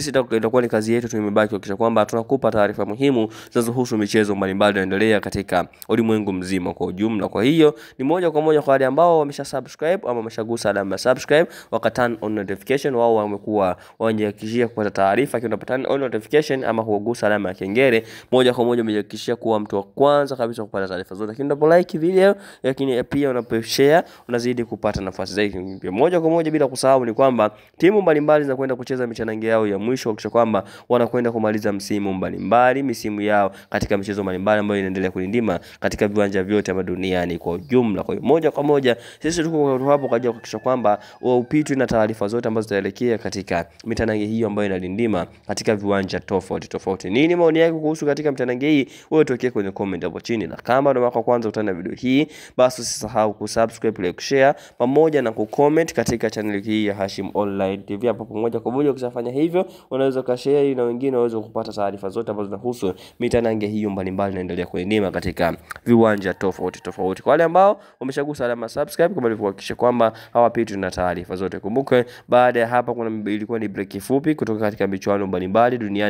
sisi itakuwa ni kazi yetu tumebaki kuhakikisha kwamba tunakupa taarifa muhimu zinazohusu michezo mbalimbali inaendelea katika ulimwengu mzima kwa ujumla. Kwa hiyo ni moja kwa moja kwa wale ambao wamesha-subscribe ama wameshagusa alama ya subscribe waka turn on notification, wao wamekuwa wanajihakikishia kupata taarifa kiwa unapata on notification ama kugusa alama ya kengele, moja kwa moja umejihakikishia kuwa mtu wa kwanza kabisa kupata taarifa zote. Lakini unapo like video, lakini pia unapo share, unazidi kupata nafasi zaidi. Moja kwa moja bila kusahau ni kwamba timu mbalimbali zinakwenda kucheza michanange yao ya mwisho kuhakikisha kwamba wanakwenda kumaliza misimu yao katika michezo mbalimbali ambayo inaendelea kulindima katika viwanja vyote hapa duniani kwa ujumla. Kwa hiyo moja kwa moja sisi tuko hapo kwa ajili ya kuhakikisha kwamba upitwi na taarifa zote ambazo zitaelekea katika mitanange hiyo ambayo inalindima katika viwanja tofauti. Nini maoni yako kuhusu katika mitanange hii? Wewe tuwekee kwenye comment hapo chini, na kama ndio wako kwanza kutana video hii, basi usisahau kusubscribe, like, share pamoja na kucomment katika channel hii ya Hashim Online TV. Hapo pamoja kwa moja ukishafanya hivyo, unaweza kushare na wengine waweze kupata taarifa zote ambazo zinahusu mitanange hiyo mbalimbali inaendelea kulindima katika viwanja tofauti. Kwa wale ambao wameshagusa alama subscribe, kama kuhakikisha kwamba hawapitwi na taarifa zote. Kumbuke baada ya hapa ilikuwa ni break fupi kutoka katika michuano mbalimbali duniani.